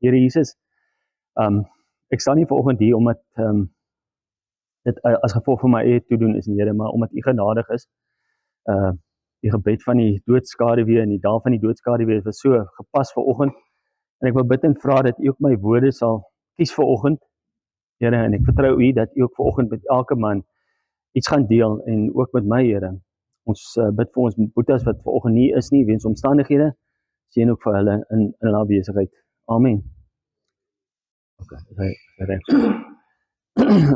Here Jesus, ek staan nie vanoggend hier omdat dit as gevolg van my eie toedoen is, Here, maar omdat U genadig is. Die gebed van die doodskaduwee en die daal van die doodskaduwee was so gepas vanoggend. En ek wil bid en vra dat U ook my woorde sal kies vanoggend, Here, en ek vertrou U dat U ook vanoggend met elke man iets gaan deel en ook met my, Here. Ons bid vir ons boetes wat vanoggend nie is nie, weens omstandighede, seën ook vir hulle in hulle besigheid. Amen.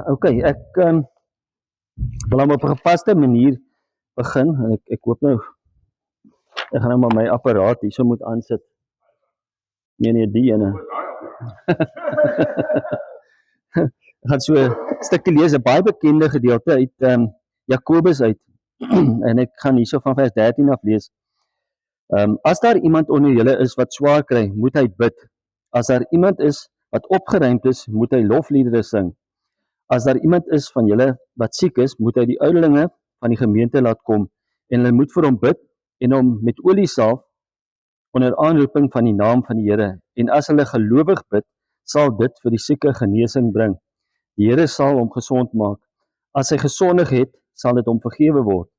Okay, ek wil nou op 'n gepaste manier begin, en ek hoop nou, ek gaan nou maar my apparaat hier so moet aansit. Nee, die ene. Ek gaan so 'n stukkie lees, 'n baie bekende gedeelte uit Jakobus uit, en ek gaan hierso van vers 13 af lees. As daar iemand onder julle is wat swaar kry, moet hy bid. As daar iemand is wat opgeruimd is, moet hy lofliedere sing. As daar iemand is van julle wat siek is, moet hy die ouderlinge van die gemeente laat kom, en hulle moet vir hom bid, en hom met olie salf, onder aanroeping van die naam van die Here. En as hulle gelowig bid, sal dit vir die sieke genesing bring. Die Here sal hom gesond maak. As hy gesondig het, sal dit hom vergewe word.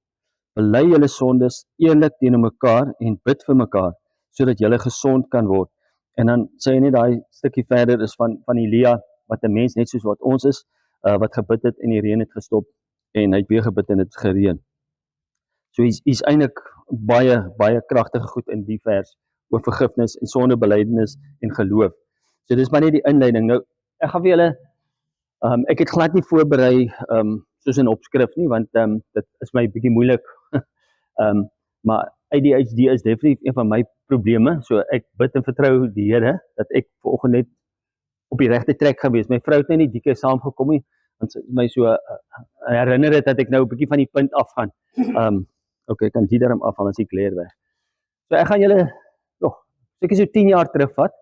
Bely julle sondes eerlik teenoor mekaar en bid vir mekaar, sodat julle gesond kan word. En dan sê hy net daai stukkie verder is van Elia, wat 'n mens net soos wat ons is, wat gebid het en die reën het gestop, en hy het weer gebid en het gereën. So hy's eintlik baie kragtige goed in die vers oor vergifnis en sondebelydenis en geloof. So dis maar net die inleiding. Nou, ek gaan vir julle, ek het glad nie voorberei soos 'n opskrif nie, want dit is my bietjie moeilik. Maar ADHD is definitief een van my probleme, so ek bid en vertrou die Here dat ek vanoggend net op die regte trek gaan wees. My vrou het net nie die keer saamgekom nie, want sy my so herinner het dat ek nou 'n bietjie van die punt afgaan. Okay, ek kan die daarom afhaal as ek leer weg. So ek gaan julle seker so 10 jaar terugvat.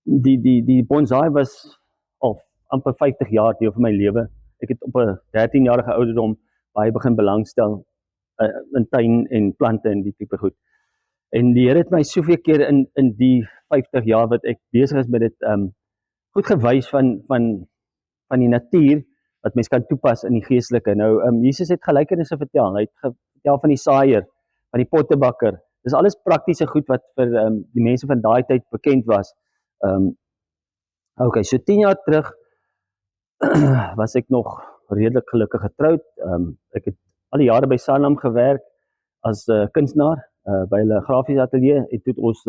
Die bonsai was al amper 50 jaar deel van my lewe. Ek het op 'n 13-jarige ouderdom baie begin belangstel in tuin en plante en die tipe goed. En die Here het my soveel keer in die 50 jaar wat ek besig is met dit goed gewys van die natuur wat mens kan toepas in die geestelike. Nou, Jesus het gelykenisse vertel. Hy het vertel van die saaier, van die pottebakker. Dis alles praktiese goed wat vir die mense van daai tyd bekend was. Okay, so 10 jaar terug was ek nog redelik gelukkig getroud. Ek het al die jare by Sanlam gewerk as kunstenaar by hulle grafiese ateljee, en toe het ons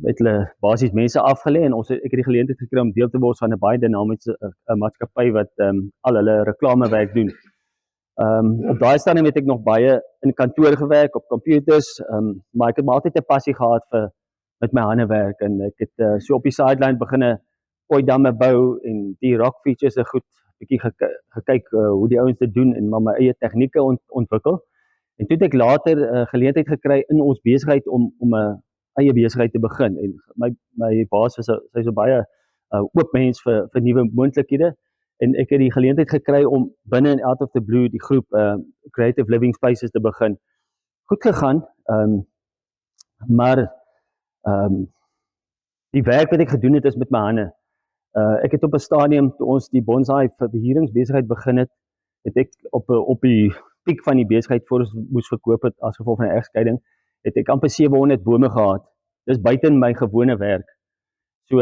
het hulle basies mense afgelê, en ek het die geleentheid gekry om deel te word van 'n baie dinamiese maatskappy wat al hulle reklamewerk doen. Op daai stadium het ek nog baie in kantoor gewerk, op computers, maar ek het maar altyd 'n passie gehad vir met my hande werk, en ek het so op die sideline beginne kooidamme bou en die rock features goed bietjie gekyk hoe die ouens dit doen en maar my eie tegnieke ontwikkel. En toe het ek later geleentheid gekry in ons besigheid om 'n eie besigheid te begin. En my baas was sy's 'n baie oop mens vir nuwe moontlikhede, en ek het die geleentheid gekry om binne en out of the blue die groep Creative Living Spaces te begin. Goed gegaan, maar die werk wat ek gedoen het is met my hande. Ek het op 'n stadium, toe ons die bonsai verbehieringsbesigheid begin het, het ek op die piek van die besigheid voor ons moes verkoop het as gevolg van 'n egskeiding, het ek amper 700 bome gehad. Dis buite my gewone werk. So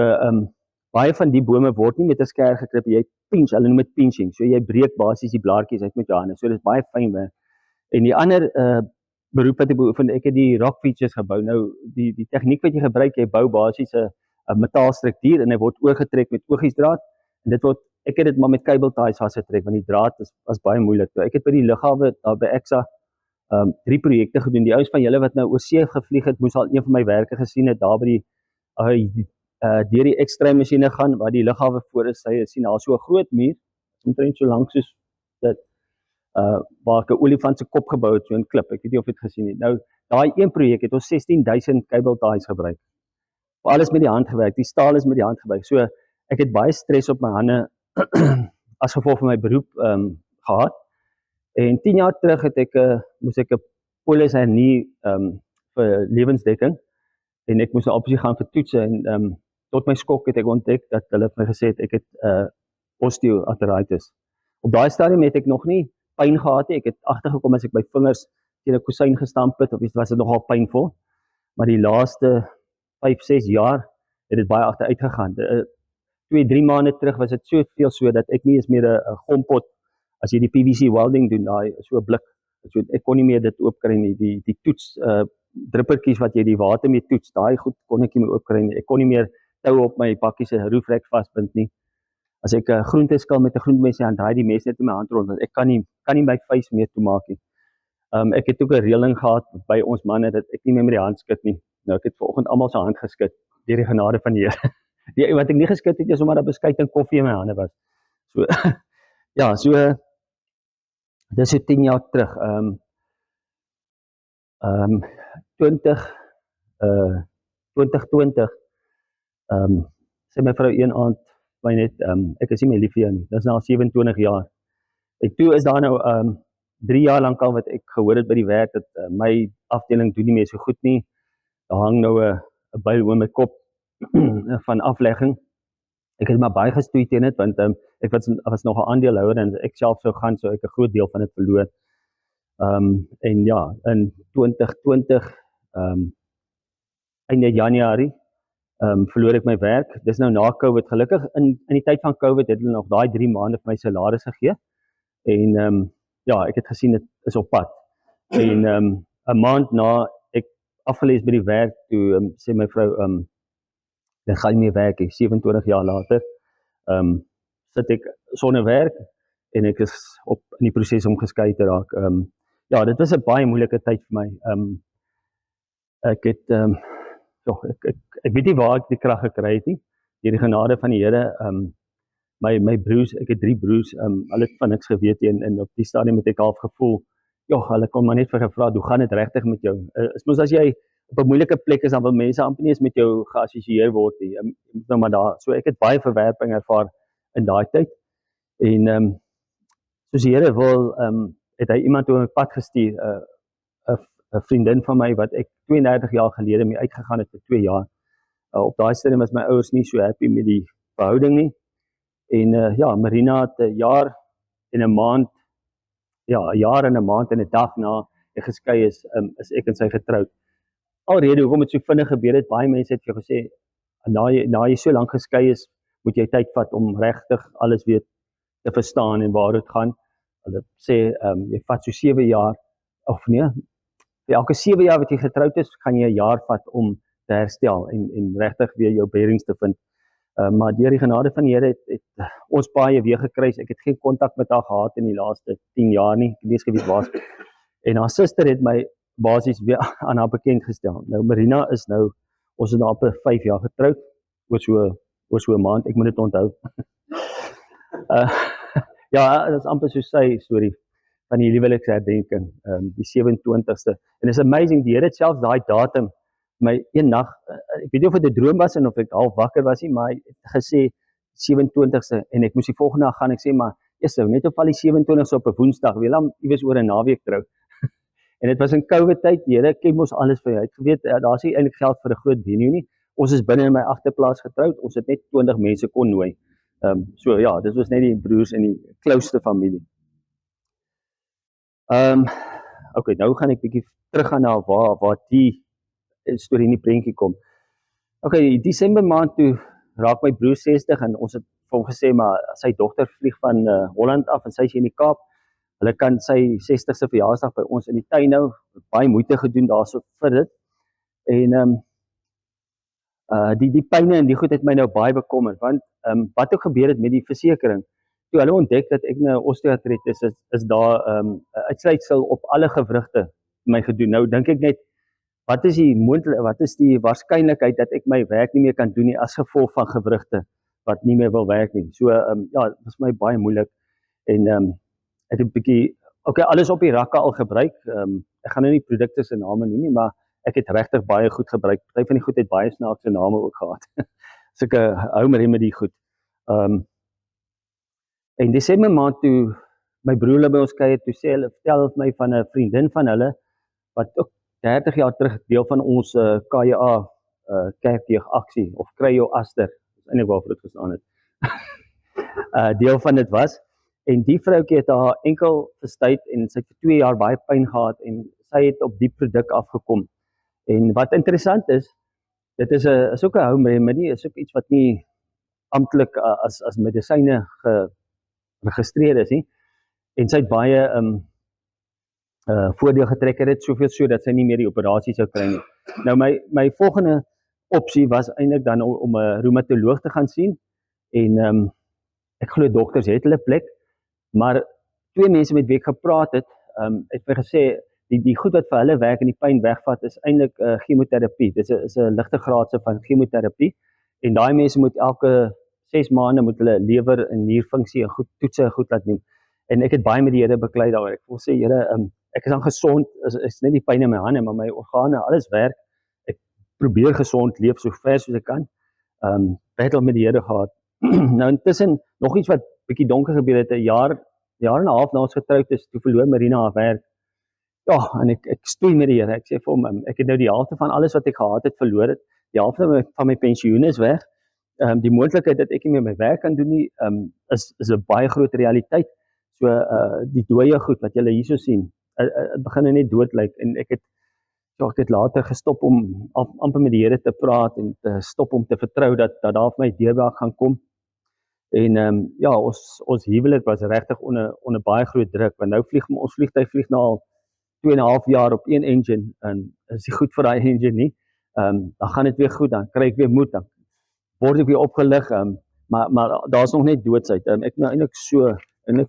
baie van die bome word nie met 'n skêr geknip, jy pinch, hulle noem dit pinching. So jy breek basies die blaartjies uit met jou hande. So dis baie fyn werk. En die ander beroep wat ek beoefen, ek het die rock features gebou. Nou die tegniek wat jy gebruik, jy bou basies 'n metaalstruktuur en hy word oorgetrek met oogiesdraad, en ek het dit maar met cable ties vasgetrek, want die draad was baie moeilik. Ek het by die lughawe daar by EXA 3 projekte gedoen. Die ouens van julle wat nou oor see gevlieg het, moes al een van my werke gesien het, daar by die deur die X-ray masjiene gaan, waar die lughawe voor is, jy sien daar so 'n groot muur, omtrent so lank soos dit, waar ek 'n olifant se kop gebou het, so 'n klip. Ek weet nie of jy dit gesien het. Nou, daai een projek het ons 16,000 cable ties gebruik. Alles met die hand gewerk, die staal is met die hand gewerk. So, ek het baie stres op my hande as gevolg van my beroep gehad. En 10 jaar terug het moes ek 'n polis hernie vir lewensdekking. en ek moes 'n opsie gaan vir toetse en tot my skok het ek ontdek dat hulle vir my gesê het ek het osteoartritis. Op daai stadium het ek nog nie pyn gehad nie. Ek het agtergekom as ek my vingers teen 'n kusyn gestamp het of iets, was dit nogal pynvol. Maar die laaste 5-6 jaar het dit baie agteruit gegaan. 2-3 maande terug was dit soveel so dat ek nie eens meer 'n gompot as jy die PVC welding doen, daai so 'n blik. So ek kon nie meer dit oopkry nie. Die toets drippertjies wat jy die water mee toets, daai goed kon ek nie meer oopkry nie. Ek kon nie meer tou op my bakkie se roofrek vasbind nie. As ek 'n groente skil met 'n groentemes en draai die mes net in my hand rond, want ek kan nie my vuis meer toemaak nie. Ek het ook 'n reëling gehad by ons manne dat ek nie meer met die hand skud nie. Nou ek het vanoggend almal se hand geskud deur die genade van die Here. Die wat ek nie geskit het is omdat daar beskuit en koffie in my hande was. So ja, so dis so 10 jaar terug. 2020 sê my vrou een aand my net ek is nie meer lief vir jou nie. Dis nou al 27 jaar. En toe is daar nou 3 jaar lank al wat ek gehoor het by die werk dat my afdeling doen nie meer so goed nie. Daar hang nou 'n byl oor my kop van aflegging. Ek het maar baie gestoei teen dit want ek was nog 'n aandeelhouer en ek self sou gaan so ek 'n groot deel van dit verloor. En ja, in 2020 einde Januarie verloor ek my werk. Dis nou na COVID. Gelukkig in die tyd van COVID het hulle nog daai 3 maande vir my salaris gegee. En ja, ek het gesien dit is op pad. En 'n maand na ek afgelees by die werk toe sê my vrou dit gaan nie meer werk nie. 27 jaar later sit ek sonder werk en ek is in die proses om geskei te raak. Ja, dit was 'n baie moeilike tyd vir my. Ek het ek weet nie waar ek die krag gekry het nie. Deur die genade van die Here. My broers, ek het 3 broers, hulle het van niks geweet en op die stadium het ek half gevoel, hulle kon maar net vir gevra, hoe gaan dit regtig met jou? Is mos as jy op 'n moeilike plek is, dan wil mense amper nie eens met jou geassosieer word nie. Jy moet nou maar daar. So ek het baie verwerping ervaar in daai tyd. En soos die Here wil, het hy iemand op my pad gestuur, 'n vriendin van my wat ek 32 jaar gelede mee uitgegaan het vir 2 jaar. Op daai stadium was my ouers nie so happy met die verhouding nie. En ja, Marina het 'n jaar en 'n maand, 'n jaar en 'n maand en 'n dag na ek geskei is ek en sy getroud. Alrede hoekom dit so vinnig gebeur het, baie mense het vir gesê, na jy so lank geskei is, moet jy tyd vat om regtig alles weer te verstaan en waar dit gaan. Hulle sê jy vat so 7 jaar of nee, elke 7 jaar wat jy getroud is, gaan jy 'n jaar vat om te herstel en regtig weer jou bearings te vind. Maar deur die genade van die Here het ons baie weer gekry. Ek het geen kontak met haar gehad in die laaste 10 jaar nie. Ek het nie eens geweet waar sy. En haar suster het my basies weer aan haar bekend gestel. Nou Marina is nou, ons is nou op 5 jaar getroud, oor so 'n maand, ek moet dit onthou. Ja, dit is amper so sy storie van die huweliksherdenking, die 27ste. En it's amazing, die Here het selfs daai datum my een nag, ek weet nie of dit 'n droom was en of ek half wakker was nie, maar hy het gesê 27ste en ek moes die volgende dag gaan, ek sê maar, net op al die 27ste op 'n Woensdag, wil hom iewers oor 'n naweek trou. En dit was in COVID tyd, die Here ken mos alles vir jou. Hy het geweet, daar's nie eintlik geld vir 'n groot venue nie. Ons is binne in my agterplaas getroud, ons het net 20 mense kon nooi. So ja, dit was net die broers en die closeste familie. Okay, nou gaan ek bietjie teruggaan na waar die storie in die prentjie kom. Okay, Desember maand toe raak my broer 60 en ons het vir hom gesê, maar sy dogter vlieg van Holland af en sy is hier in die Kaap. Hulle kan sy 60ste verjaarsdag by ons in die tuin hou. Baie moeite gedoen daarso vir dit. En die pyne en die goed het my nou baie bekommer, want wat ook gebeur het met die versekering. Toe hulle ontdek dat ek nou osteoartritis is daar uitsluitsel op alle gewrigte my gedoen. Nou dink ek net, wat is die waarskynlikheid dat ek my werk nie meer kan doen nie as gevolg van gewrigte wat nie meer wil werk nie. So ja, dit was my baie moeilik en ek het 'n bietjie alles op die rakke al gebruik. Ek gaan nou nie produkte se name noem nie, maar ek het regtig baie goed gebruik. Party van die goed het baie snaakse name ook gehad. So ek hou met die goed. En Desember maand toe my broer by ons kuier, toe vertel my van 'n vriendin van hulle wat ook 30 jaar terug deel van ons KJA kerkjeugaksie, of kry jou aster, dis eintlik waarvoor dit gestaan het, deel van dit was, en die vroukie het haar enkel gestuit, en sy het vir 2 jaar baie pyn gehad, en sy het op die produk afgekom, en wat interessant is, dit is ook 'n home remedy, is ook iets wat nie amptelik as medisyne geregistreer is nie, en sy het baie voordeel getrek, het soveel so dat sy nie meer die operasie sou kry nie. Nou my volgende opsie was eintlik dan om 'n reumatoloog te gaan sien, en ek glo dokters het hulle plek, maar 2 mense met wie ek gepraat het my gesê, die goed wat vir hulle werk en die pyn wegvat, is eintlik chemoterapie. Dit is 'n ligte graadse van chemoterapie, en daai mense moet elke 6 maande moet hulle lewer en nierfunksie en goed toetse en goed laat doen. En ek het baie met die Here beklei daaroor. Ek wil sê, Here, ek is dan gesond, is net die pyn in my hande, maar my organe, alles werk. Ek probeer gesond leef so ver soos ek kan. Battle met die Here gehad. Nou intussen nog iets wat bietjie donker gebeur het, 'n jaar en 'n half na ons getroud is, toe verloor Marina haar werk. Ja, en ek stoei met die Here. Ek sê vir hom, ek het nou die helfte van alles wat ek gehad het verloor het. Die helfte van my pensioen is weg. Die moontlikheid dat ek nie meer my werk kan doen nie, is 'n baie groot realiteit. So die dooie goed wat julle hierso sien, het begin net dood lyk, en ek het later gestop om amper met die Here te praat en te stop om te vertrou dat daar vir my deurbraak gaan kom. En ja, ons huwelik was regtig onder baie groot druk, want nou ons vliegtuig vlieg nou al 2,5 jaar op een engine, en is nie goed vir daai engine nie. Dan gaan dit weer goed, dan kry ek weer moed, dan word ek weer opgelig, maar daar's nog net doodsheid. Ek nou eintlik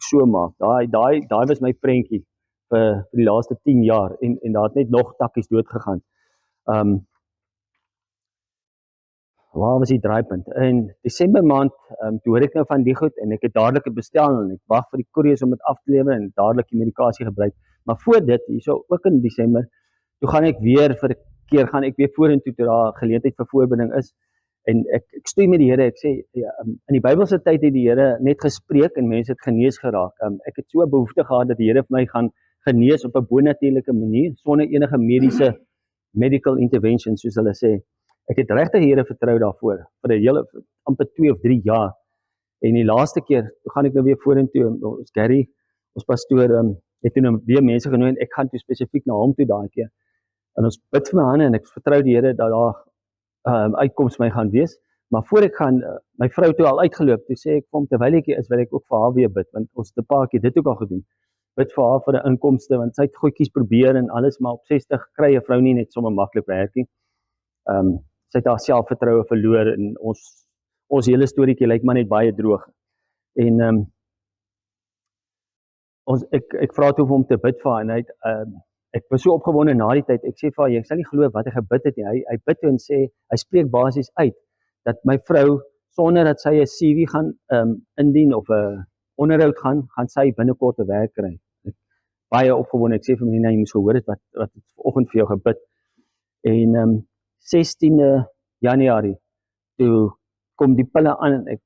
so maak. Daai was my prentjie vir die laaste 10 jaar, en daar het net nog takkies dood gegaan. Waar was die draaipunt? In Desember maand, toe hoor ek nou van die goed, en ek het dadelik 'n bestel, en ek wag vir die koeriers om dit af te lewer, en dadelik die medikasie gebruik. Maar voor dit, hierso ook in Desember, toe gaan ek weer vir 'n keer, gaan ek weer vorentoe toe daar geleentheid vir voorbinding is, en ek stoei met die Here, ek sê, in die Bybelse tyd het die Here net gespreek, en mense het genees geraak. Ek het so 'n behoefte gehad, dat die Here vir my gaan genees op 'n bonatuurlike manier, sonder enige medical intervention, soos hulle sê. Ek het regtig die Here vertrou daarvoor, vir 'n hele, amper 2 of 3 jaar, en die laaste keer, toe gaan ek nou weer vorentoe, ons Gary, ons pastoor, het toe nou weer mense genooi, en ek gaan toe spesifiek na hom toe daai keer, en ons bid vir my hande, en ek vertrou die Here, dat daar uitkoms my gaan wees, maar voor ek gaan, my vrou toe al uitgeloop, toe sê ek vir hom, terwyl ek hier is, wil ek ook vir haar weer bid, want ons het 'n paar keer dit ook al gedoen, bid vir haar vir 'n inkomste, want sy het goedjies probeer en alles, maar op 60 kry 'n vrou nie net sommer maklik werk nie. Sy het haar selfvertroue verloor, en ons hele storieetjie lyk maar net baie droog. En ek vra toe om te bid vir haar, en ek was so opgewonde na die tyd, ek sê vir haar, jy sal nie glo wat hy gebid het nie, hy bid toe en sê, hy spreek basies uit, dat my vrou, sonder dat sy 'n CV gaan indien, of 'n onderhoud gaan sy binnekort 'n werk kry. Baie opgewonde, ek sê vir my, jy moes gehoor het wat vanoggend vir jou gebid. En 16 Januarie, toe kom die pille aan, en ek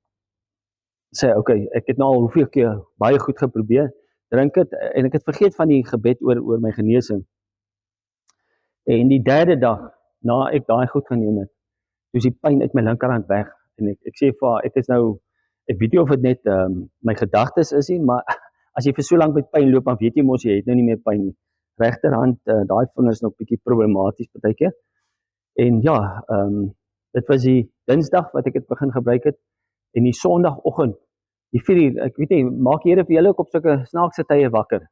sê, okay, ek het nou al hoeveel keer baie goed geprobeer, drink het, en ek het vergeet van die gebed oor my genesing. En die 3de dag, na ek daai goed geneem het, toe is die pyn uit my linkerhand weg, en ek sê vir haar, ek weet nie of dit net my gedagtes is nie, maar as jy vir so lank met pyn loop, dan weet jy mos, jy het nou nie meer pyn nie. Regterhand, daai vinger is nog bietjie problematies partykeer. En ja, dit was die Dinsdag wat ek het begin gebruik het, en die Sondagoggend, die 4 uur, ek weet nie, maak Here vir julle ook op sulke snaakse tye wakker.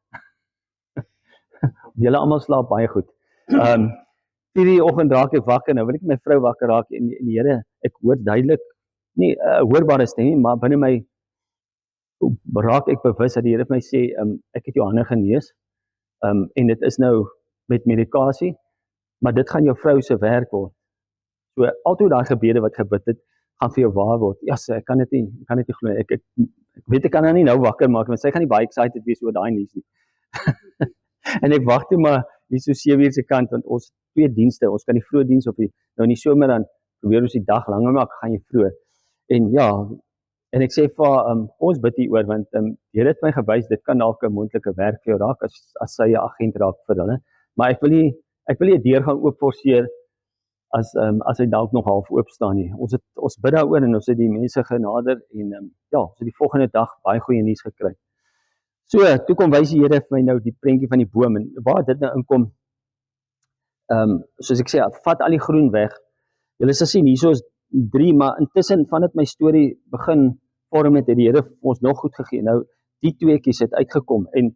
Julle almal slaap baie goed. 4 uur oggend raak ek wakker, nou wil ek my vrou wakker raak, en die Here, ek hoor duidelik, nie hoorbare stem nie, maar binne my raak ek bewus dat die Here vir my sê, ek het jou hande genees, en dit is nou met medikasie, maar dit gaan jou vrou se werk word. So altyd daai gebede wat gebid het, gaan vir jou waar word. Ja, ek kan dit nie glo. Ek weet ek kan haar nie nou wakker maak, want sy gaan nie baie excited wees oor daai nuus nie. En ek wag toe maar hier so 7 uur se kant, want ons 2 dienste, ons kan die vroeg diens of nou in die somer dan probeer ons die dag langer maak, gaan jy vroeg. En ja, en ek sê vir ons bid hier oor, want die Here het my gewys, dit kan dalk 'n moontlike werk vir jou raak, as sy 'n agent raak vir hulle. Maar ek wil nie 'n deur gaan oop forceer as hy dalk nog half oop staan nie. Ons bid daaroor en ons het die mense genader en ja, ons het die volgende dag baie goeie nuus gekry. So, toe kom wys die Here vir my nou die prentjie van die boom en waar dit nou inkom, soos ek sê, vat al die groen weg. Julle sal sien, hierso is 3, maar intussen van dit my storie begin vorm het die Here ons nog goed gegee. Nou, die tweeetjies het uitgekom en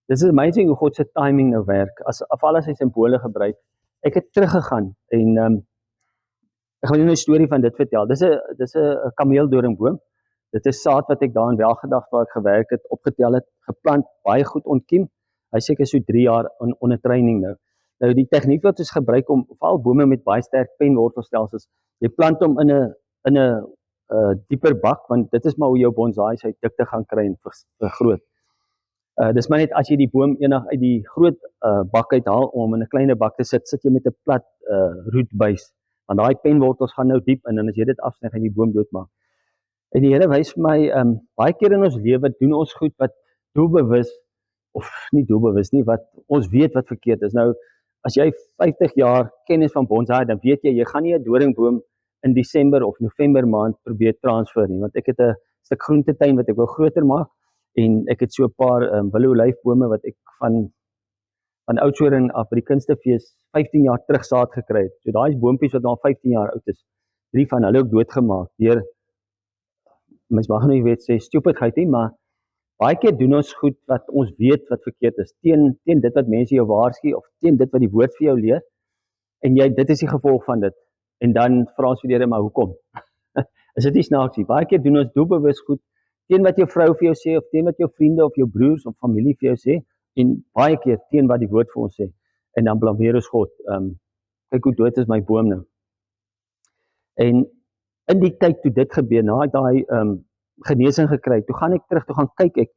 dis is amazing hoe God se timing nou werk, as al sy simbole gebruik. Ek het teruggegaan en ek gaan jou 'n storie van dit vertel. Dis 'n kameeldoringboom. Dit is saad wat ek daar in Welgedag waar ek gewerk het, opgetel het, geplant, baie goed ontkiem. Hy seker so 3 jaar onder training nou. Nou die tegniek wat ons gebruik om veral bome met baie sterk penwortelstelsels, jy plant hom in 'n dieper bak, want dit is maar hoe jou bonsai sy dikte gaan kry en vergroot. Dis maar net as jy die boom enig uit die groot bak uithaal om in 'n kleiner bak te sit jy met 'n plat rootbuis, want daai penwortels gaan nou diep in en as jy dit afsny gaan die boom doodmaak. En die Here wys vir my, baie keer in ons lewe doen ons goed wat doelbewus, of nie doelbewus nie, wat ons weet wat verkeerd is. Nou, as jy 50 jaar kennis van bonsai, dan weet jy gaan nie 'n doringboom in Desember of November maand probeer transfer nie, want ek het 'n stuk groentetuin wat ek wil groter maak, en ek het so 'n paar willow olyfbome wat ek van Oudtshoorn af by die Kunstefees 15 jaar terug saad gekry het. So daai is boontjies wat al 15 jaar oud is. 3 van hulle ook doodgemaak deur, mens mag nie weet sê stupidheid nie, maar baie keer doen ons goed wat ons weet wat verkeerd is, teen dit wat mense jou waarsku of teen dit wat die woord vir jou leer, en dit is die gevolg van dit. En dan vra ons vir die Here, maar hoekom? Is dit nie snaaks nie? Baie keer doen ons doelbewus goed teen wat jou vrou vir jou sê, of teen wat jou vriende of jou broers of familie vir jou sê, en baie keer teen wat die woord vir ons sê, en dan blameer ons God. Kyk hoe dood is my boom nou. En in die tyd toe dit gebeur, na ek daai genesing gekry, toe gaan ek terug, toe gaan kyk ek,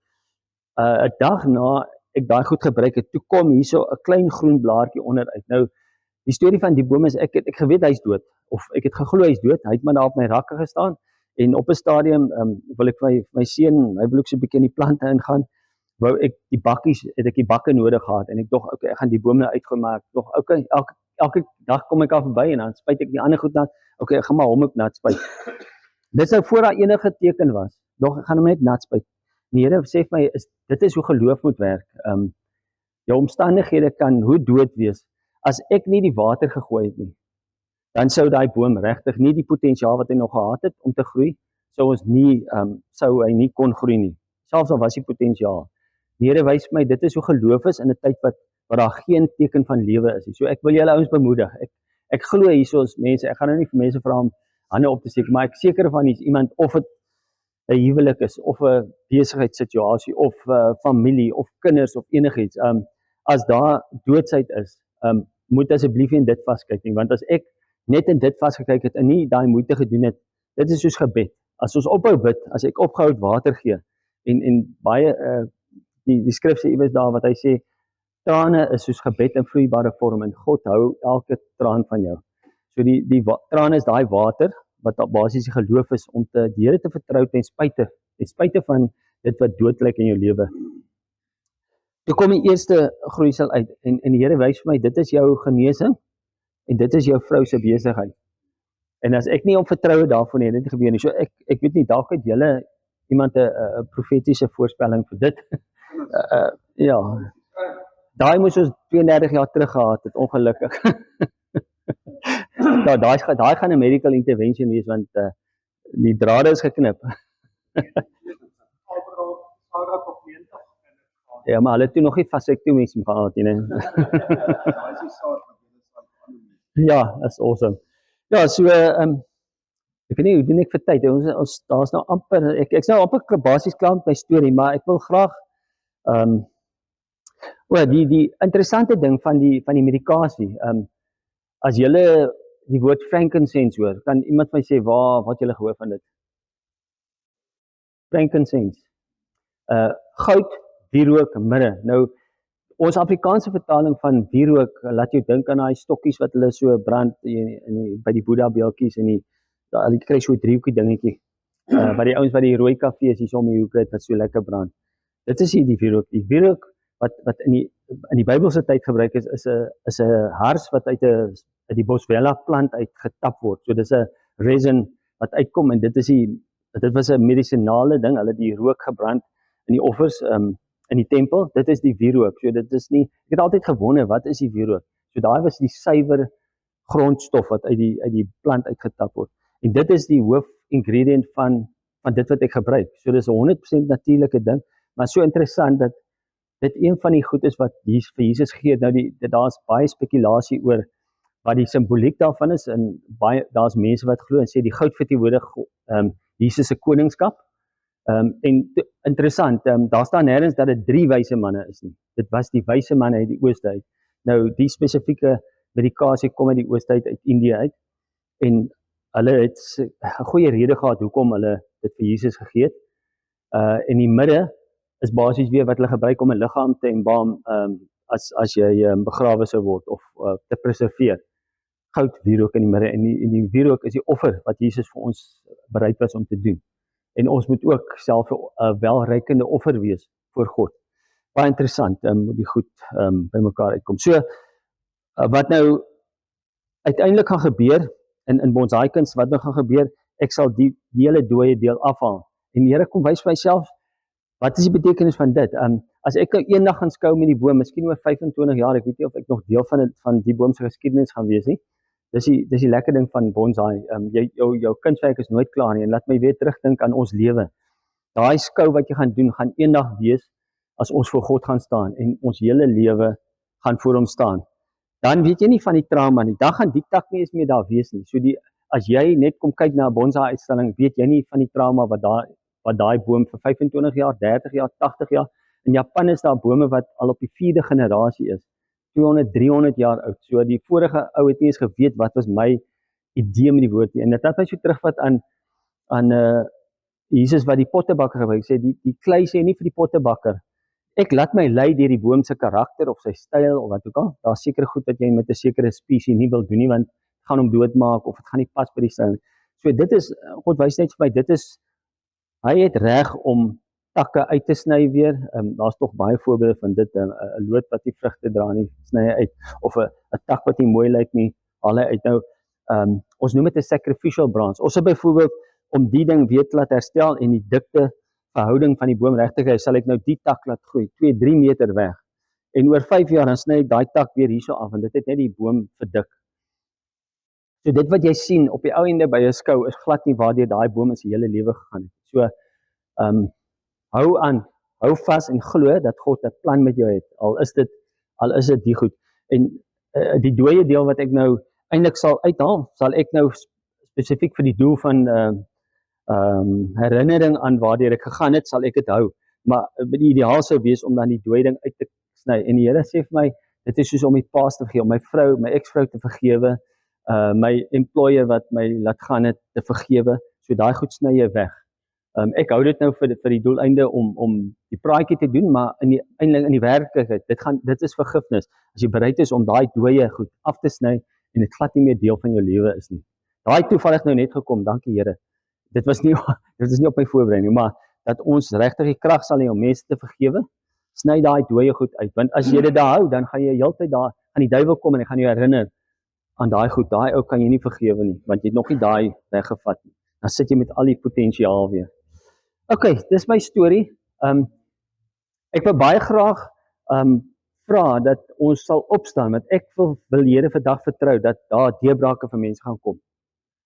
'n dag na ek daai goed gebruik het, toe kom hierso 'n klein groen blaartjie onderuit. Nou, die storie van die boom is, ek geweet hy's dood, of ek het geglo hy's dood, hy het maar daar op my rakke gestaan, en op 'n stadium wil ek vir my seun, hy wil ook so 'n bietjie in die plante ingaan, wou ek die bakke nodig gehad, en ek dog, okay, ek gaan die boom nou uitgooi, maar ek dog, okay, elke dag kom ek al verby, en dan spuit ek die ander goed nat, okay, ek gaan maar hom ook nat spuit. Dit sou voor daar enige teken was, dog ek gaan hom net nat spuit. Die Here sê vir my, dit is hoe geloof moet werk. Jou omstandighede kan hoe dood wees, as ek nie die water gegooi het nie, dan sou daai boom regtig nie die potensiaal wat hy nog gehad het om te groei, sou hy nie kon groei nie, selfs al was die potensiaal. Die Here wys my, dit is hoe geloof is in 'n tyd wat daar geen teken van lewe is. So ek wil julle ouens bemoedig, ek glo hierso is mense, ek gaan nou nie vir mense vra om hande op te steek, maar ek seker van is iemand, of het 'n huwelik is, of 'n besigheidssituasie, of familie, of kinders, of enigiets, as daar doodsheid is, moet asseblief in dit vaskyk nie, want as ek net in dit vasgekyk het, en nie daai moeite gedoen het, dit is soos gebed, as ons ophou bid, as ek opgehou het water gee, en baie, die skrif sê iewers daar, wat hy sê, trane is soos gebed in vloeibare vorm, en God hou elke traan van jou. So die trane is daai water, wat basies die geloof is, om die Here te vertrou ten spyte van dit wat doodlik in jou lewe. Toe kom die eerste groeisel uit, en die Here wys vir my, dit is jou genesing, en dit is jou vrou se besigheid. En as ek nie om vertroue daarvan het, dit gebeur nie. So ek weet nie, dalk het julle iemand 'n profetiese voorspelling vir dit. Ja, daai moes ons 32 jaar terug gehad het, ongelukkig. Daai gaan 'n medical intervention wees, want die drade is geknip. Ja, maar hulle het toe nog nie vasektomies gehad nie. Ja, that's awesome. Ja, so ek weet nie, hoe doen ek vir tyd? Daar's nou amper, ek's nou amper basies klaar met my storie, maar ek wil graag die interessante ding van die medikasie, as julle die woord frankincense hoor, kan iemand my sê wat julle gehoor van dit? Frankincense. Goud, wierook, mirre. Nou, ons Afrikaanse vertaling van wierook laat jou dink aan daai stokkies wat hulle so brand by die Boeddha beeldjies, en jy kry so 'n driehoekie dingetjie, wat die ouens by die rooi kafees hier om die hoek het, wat so lekker brand. Dit is hier die wierook. Die wierook wat in die in die Bybelse tyd gebruik is 'n hars wat uit die boswella plant uit getap word. So dis 'n resin wat uitkom en dit was 'n medisinale ding. Hulle het die rook gebrand in die offers in die tempel. Dit is die wierook. So dit is nie, ek het altyd gewonder wat is die wierook. So daai was die suiwer grondstof wat uit die plant uitgetap word. En dit is die hoof ingredient van dit wat ek gebruik. So dis 'n 100% natuurlike ding, maar so interessant dat dit een van die goed is wat vir Jesus gegee het. Nou daar's baie spekulasie oor wat die simboliek daarvan is en daar's mense wat glo en sê die goud verteenwoordig Jesus se koningskap. En interessant, daar staan nêrens dat dit 3 wyse manne is nie. Dit was die wyse manne uit die ooste uit. Nou die spesifieke medikasie kom uit die ooste uit Indië uit en hulle het 'n goeie rede gehad hoekom hulle dit vir Jesus gegee het. En die midde is basies weer wat hulle gebruik om 'n liggaam te embalm as jy begrawe sou word of te preserveer. Goud wierook in die midde en die wierook is die offer wat Jesus vir ons bereid was om te doen. En ons moet ook self 'n welrykende offer wees voor God. Baie interessant, hoe die goed by mekaar uitkom. So, wat nou uiteindelik gaan gebeur, in Bonsai-kuns, wat nou gaan gebeur, ek sal die hele dooie deel afhaal. En die Here kom wys vir myself, wat is die betekenis van dit? As ek nou eendag gaan skou met die boom, miskien oor 25 jaar, ek weet nie of ek nog deel van die boom se geskiedenis gaan wees nie. Dis die lekker ding van bonsai. Jou kunswerk is nooit klaar nie en laat my weer terugdink aan ons lewe. Daai skou wat jy gaan doen, gaan eendag wees as ons voor God gaan staan en ons hele lewe gaan voor hom staan. Dan weet jy nie van die trauma nie. Dan gaan die tak nie eens meer daar wees nie. So as jy net kom kyk na 'n bonsai uitstalling, weet jy nie van die trauma wat daai boom vir 25 jaar, 30 jaar, 80 jaar. In Japan is daar bome wat al op die 4de generasie is. 200, 300 jaar oud. So die vorige ou het nie eens geweet wat was my idee met die woord nie. En dit het my so terugvat aan Jesus wat die pottebakker gebruik. Sê die klei sê nie vir die pottebakker, ek laat my lei deur die boom se karakter of sy styl of wat ook al. Daar's sekere goed wat jy met 'n sekere spesie nie wil doen nie want dit gaan hom doodmaak of dit gaan nie pas by die styl. So dit is, God wys net vir my, hy het reg om takke uit te sny weer. Daar's tog baie voorbeelde van dit, 'n loot wat nie vrugte dra nie, sny hy uit, of 'n tak wat nie mooi lyk nie, haal hy uit. Nou, ons noem dit 'n sacrificial branch. Ons het byvoorbeeld om die ding weer te laat herstel en die dikte verhouding van die boom reg te kry, sal ek nou die tak laat groei, 2-3 meter weg. En oor 5 jaar dan sny ek daai tak weer hierso af en dit het net die boom verdik. So dit wat jy sien op die ou ende by 'n skou is glad nie waardeur daai boom in sy hele lewe gegaan het. So hou vas en glo dat God 'n plan met jou het. Al is dit die goed. En die dooie deel wat ek nou eintlik sal uithaal, sal ek nou spesifiek vir die doel van herinnering aan waardeur ek gegaan het, sal ek dit hou. Maar die ideaal sou wees om dan die dooie ding uit te sny. En die Here sê vir my, dit is soos om die paas te vergewe, my ex-vrou te vergewe, my employer wat my laat gaan het te vergewe. So daai goed sny jy weg. Ek hou dit nou vir die doeleinde om die praatjie te doen, maar eintlik in die werklikheid, dit is vergifnis. As jy bereid is om daai dooie goed af te sny en dit glad nie meer deel van jou lewe is nie. Daai toevallig nou net gekom, dankie Here. Dit is nie op my voorbereiding, maar dat ons regtig die krag sal hê om mense te vergewe, sny daai dooie goed uit, want as jy dit daar hou, dan gaan jy heeltyd daar aan die duiwel kom en hy gaan jou herinner aan daai goed. Daai ou kan jy nie vergewe nie, want jy het nog nie daai weggevat nie. Dan sit jy met al die potensiaal weer. Okay, dis my storie. Ek wil baie graag vra dat ons sal opstaan, want ek wil Here vandag vertrou dat daar deurbrake vir mense gaan kom.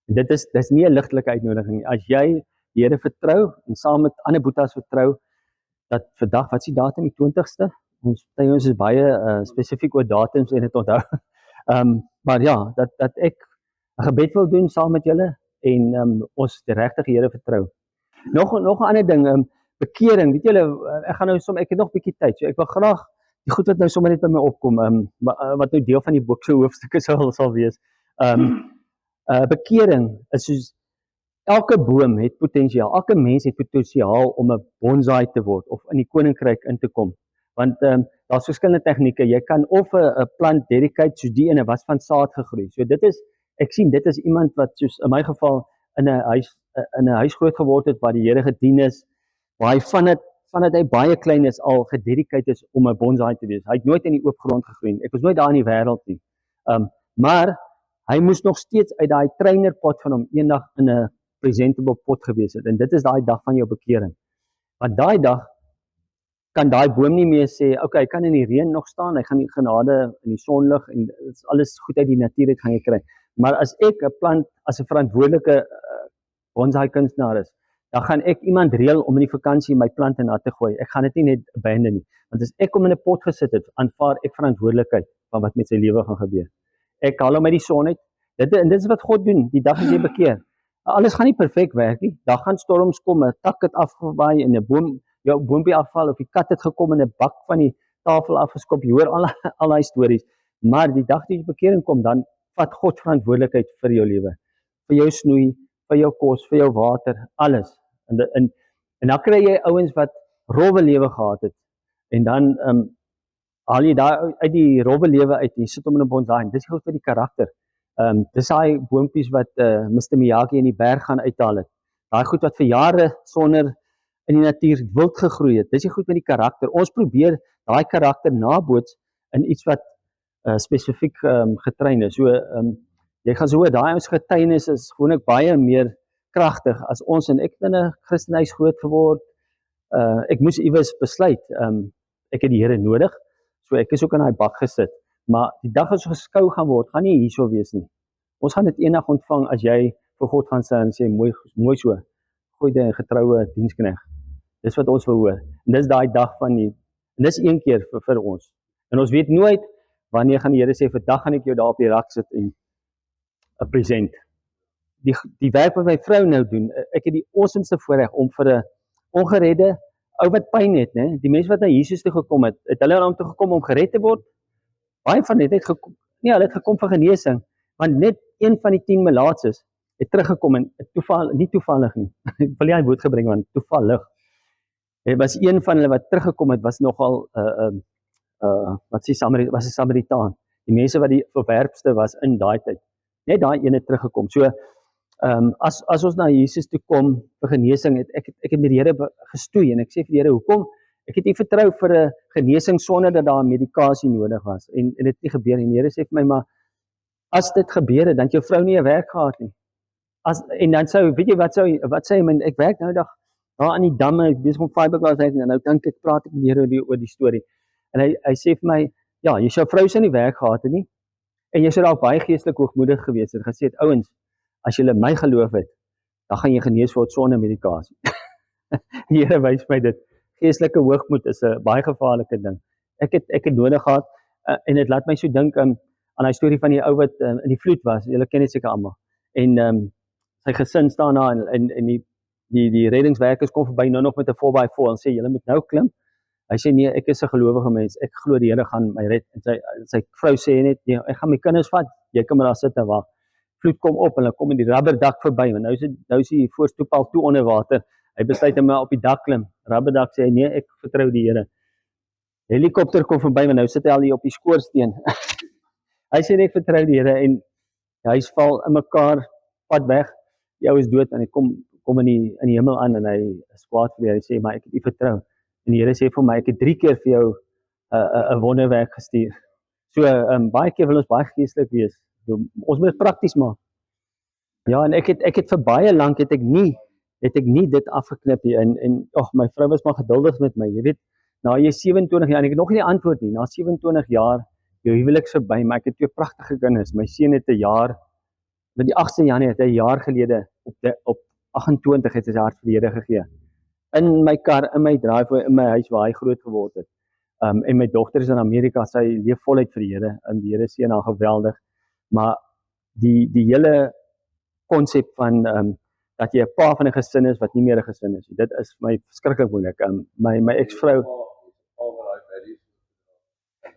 En dis nie 'n ligtelike uitnodiging nie. As jy die Here vertrou en saam met ander boetas vertrou dat vandag, wat is die datum, die 20ste? Ons is baie spesifiek oor datums en dit onthou. Maar ja, dat ek 'n gebed wil doen saam met julle en ons die regtig Here vertrou. Nog 'n ander ding, bekering, weet julle, ek het nog 'n bietjie tyd, so ek wil graag die goed wat nou sommer net by my opkom, wat nou deel van die boek se hoofstukke sal wees. Bekering is soos, elke boom het potensiaal, elke mens het potensiaal om 'n bonsai te word, of in die koninkryk in te kom. Want daar's verskillende tegnieke, jy kan of 'n plant dedicate, soos die ene was van saad gegroei. So ek sien dit is iemand wat soos in my geval in 'n huis groot geword het waar die Here gedien is, waar hy van vandat hy baie klein is al gededicate is om 'n bonsai te wees. Hy het nooit in die oop grond gegroei. Ek was nooit daar in die wêreld nie. Maar hy moes nog steeds uit daai trainerpot van hom eendag in 'n presentable pot gewees het. En dit is daai dag van jou bekering. Want daai dag kan daai boom nie meer sê, okay, hy kan in die reën nog staan, hy gaan die genade in die sonlig en alles goed uit die natuur uit gaan jy kry. Maar as ek 'n plant as 'n verantwoordelike bonsai kunstenaar is, dan gaan ek iemand reël om in die vakansie my plante na te gooi. Ek gaan dit nie net abandon nie. Want as ek hom in 'n pot gesit het, aanvaar ek verantwoordelikheid van wat met sy lewe gaan gebeur. Ek haal hom uit die son uit. Dit is wat God doen, die dag as jy bekeer. Alles gaan nie perfek werk nie. Daar gaan storms kom, 'n tak het afgewaai en 'n boom, jou boompie afval of die kat het gekom en 'n bak van die tafel afgeskop. Jy hoor al daai stories. Maar die dag die bekering kom, dan vat God verantwoordelikheid vir jou lewe. Vir jou snoei, vir jou kos, vir jou water, alles. En dan kry jy ouens wat rowwe lewe gehad het. En dan haal jy daar uit die rowwe lewe uit en jy sit hom in 'n bonsai. Dis goed vir die karakter. Dis daai boompies wat Mr. Miyagi in die berg gaan uithaal het. Daai goed wat vir jare sonder in die natuur wild gegroei het. Dis die goed met die karakter. Ons probeer daai karakter naboots in iets wat spesifiek getrein is. So jy gaan so hoor, daai ons getuienis is gewoonlik baie meer kragtig as ons en ek het in 'n Christenhuis groot geword. Ek moes iewers besluit, ek het die Here nodig. So ek is ook in daai bak gesit. Maar die dag as ons geskou gaan word, gaan nie hierso wees nie. Ons gaan dit eendag ontvang as jy vir God gaan sê en sê mooi so. Goeie getroue dienskneg. Dis wat ons wil hoor. En dis daai dag van die en dis een keer vir ons. En ons weet nooit wanneer gaan die Here sê vandag gaan ek jou daar op die rak sit en 'n present. Die werk wat my vrou nou doen, ek het die awesomeste voorreg om vir 'n ongeredde ou wat pyn het, né? Die mense wat na Jesus toe gekom het hulle na hom toe gekom om gered te word. Baie van dit het gekom, nee, hulle het gekom vir genesing, want net een van die 10 melaatses het teruggekom en nie toevallig nie. Ek wil nie hy woord gebring want toevallig. Dit was een van hulle wat teruggekom het was nogal was 'n Samaritaan. Die mense wat die verwerpste was in daai tyd. Net daai een het teruggekom. So as ons na Jesus toe kom vir genesing, ek het met die Here gestoei en ek sê vir die Here, hoekom? Ek het nie vertrou vir 'n genesing sonder dat daar medikasie nodig was en dit het nie gebeur nie. En die Here sê vir my, maar as dit gebeur het, dan het jou vrou nie 'n werk gehad nie. En dan sou, weet jy wat sê hy, ek werk nou dag daar aan die damme, ek besig om fiberglass uit en nou dink ek praat ek met die Here oor die storie. En hy sê vir my, ja, jy sou vrou sy nie werk gehad het nie. En jy sou dalk baie geestelik hoogmoedig gewees het. Gesê het, ouens, as julle my geloof het, dan gaan jy genees word sonder medikasie. Die Here wys my dit. Geestelike hoogmoed is 'n baie gevaarlike ding. Ek het nodig gehad en dit laat my so dink aan daai storie van die ou wat in die vloed was. Julle ken dit seker almal. En sy gesin staan daar en die reddingswerkers kom verby nou nog met 'n 4x4 en sê julle moet nou klim. Hy sê nee, ek is 'n gelowige mens. Ek glo die Here gaan my red. En sy vrou sê net, nee, ek gaan my kinders vat. Jy kan maar daar sit en wag. Vloed kom op en hulle kom in die rubberdak verby. Want nou is die voorstoep al toe onder water. Hy besluit om op die dak klim. Rubberdak sê nee, ek vertrou die Here. Helikopter kom verby want nou sit hy al hier op die skoorsteen. Hy sê ek vertrou die Here en die huis val in mekaar, pad weg. Die ou is dood en hy kom in die hemel aan en hy is kwaad vir hy sê maar ek het u vertrou. En die Here sê vir my ek het 3 keer vir jou 'n wonderwerk gestuur. So baie keer wil ons baie geestelik wees. Ons moet dit prakties maak. Ja, en ek het vir baie lank het ek nie dit afgeknip nie en my vrou was maar geduldig met my. Jy weet, na jy 27 jaar en ek het nog nie die antwoord nie. Na 27 jaar jou huwelik verby, maar ek het 2 pragtige kinders. My seun het 'n jaar met die 8de Januarie het hy 'n jaar gelede op 28 het hy sy hart vir die Here gegee. In my kar, in my driveway, in my huis waar hy groot geword het. En my dogter is in Amerika, sy leef voluit vir die Here en die Here seën haar geweldig. Maar die hele konsep van dat jy 'n pa van 'n gesin is wat nie meer 'n gesin is. Dit is my verskriklik moeilik. My ex-vrou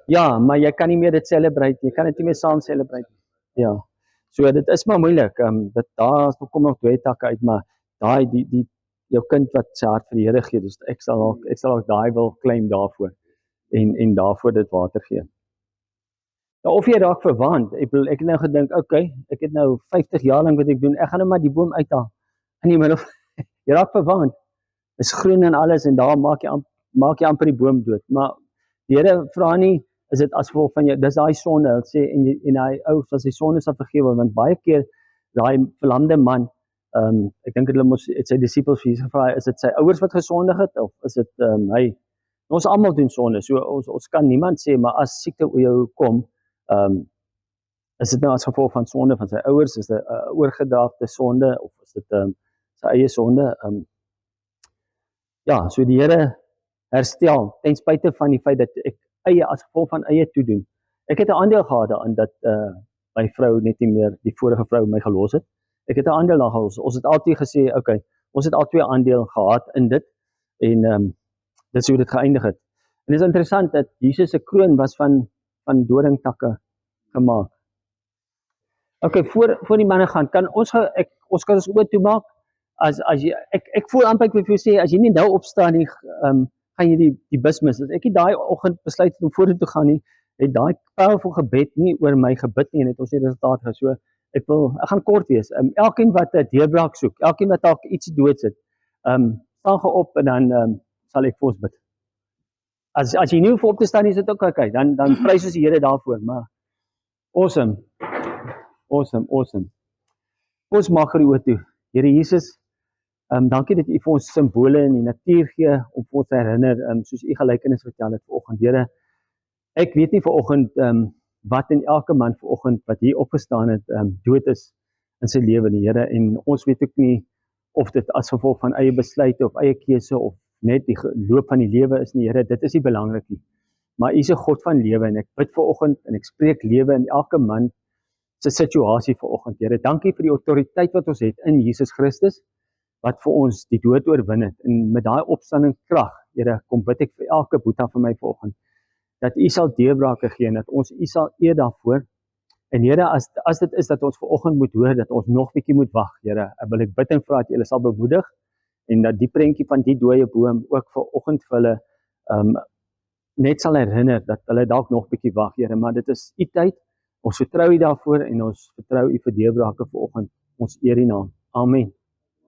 ja, maar jy kan nie meer dit celebrate, jy kan dit nie meer saam celebrate. Ja. So dit is maar moeilik. Daar kom nog 2 takke uit, maar daai jou kind wat sy hart vir die Here gee, dus ek sal ook daai wil claim daarvoor en daarvoor dit water gee. Nou of jy raak verwant, ek het nou gedink, okay, ek het nou 50 jaar lank wat ek doen, ek gaan nou maar die boom uithaal. In die middel, jy raak verwant. is groen en alles, en daar maak jy amper die boom dood, maar die Here vra nie, is dit as gevolg van jou, dis daai sonde, hy sê, en hy ou, as die sonde sal vergewe, want baie keer, daai verlamde man, ek dink hulle moes, het sy disippels vir Jesus gevra, is dit sy ouers wat gesondig het, of is dit hy, ons almal doen sonde, so ons kan niemand sê, maar as siekte oor jou kom, is dit nou as gevolg van sonde van sy ouers, is dit oorgedraagde sonde, of is dit sy eie sonde, ja, so die Here herstel, ten spyte van die feit dat ek as gevolg van eie toedoen, ek het 'n aandeel gehad daarin, dat my vrou net nie meer, die vorige vrou my gelos het, ek het 'n aandeel daarin gehad, ons het altyd gesê, okay, ons het al 2 aandeel gehad in dit, en dit is hoe dit geëindig het, en dit is interessant, dat Jesus se kroon was van doringtakke gemaak. Okay, voor die manne gaan, kan ons kan ons oor toemaak, as jy, ek voel amper, ek wil vir jou sê, as jy nie nou opstaan nie, gaan jy die bus mis. As ek nie daai oggend besluit het om vorentoe te gaan nie, het daai powerful gebed nie oor my gebid nie, en het ons nie resultaat gehad. So, ek gaan kort wees. Elkeen wat 'n deurbraak soek, elkeen wat dalk iets doods het, staan op en dan sal ek vir ons bid. As jy nie hoef op te staan nie, is dit ook okay, dan prys ons die Here daarvoor, maar awesome. Ons maak die oor toe. Here Jesus, dankie dat U vir ons simbole in die natuur gee, om vir ons te herinner, soos U gelykenis vertel het vanoggend. Here, ek weet nie vanoggend, wat in elke man vanoggend, wat hier opgestaan het, dood is in sy lewe, die Here, en ons weet ook nie, of dit as gevolg van eie besluite, of eie keuse, of net die loop van die lewe is nie, Here, dit is nie belangrik nie, maar U is 'n God van lewe, en ek bid vanoggend, en ek spreek lewe in elke man, se situasie vanoggend, Here, dankie vir die autoriteit wat ons het in Jesus Christus, wat vir ons die dood oorwin het, en met daai opstandingskrag, Here, kom bid ek vir elke boeta van my vanoggend, dat U sal deurbrake gee, en dat ons U sal eer daarvoor, en Here, as dit is dat ons vanoggend moet hoor, dat ons nog bietjie moet wag, Here, wil ek bid en vra dat Julle sal bemoedig, en dat die prentjie van die dooie boom, ook vanoggend vir hulle, net sal herinner, dat hulle dalk nog bietjie wag, Here, maar dit is U tyd, ons vertrou U daarvoor, en ons vertrou U vir deurbrake vanoggend, ons eer U naam, amen.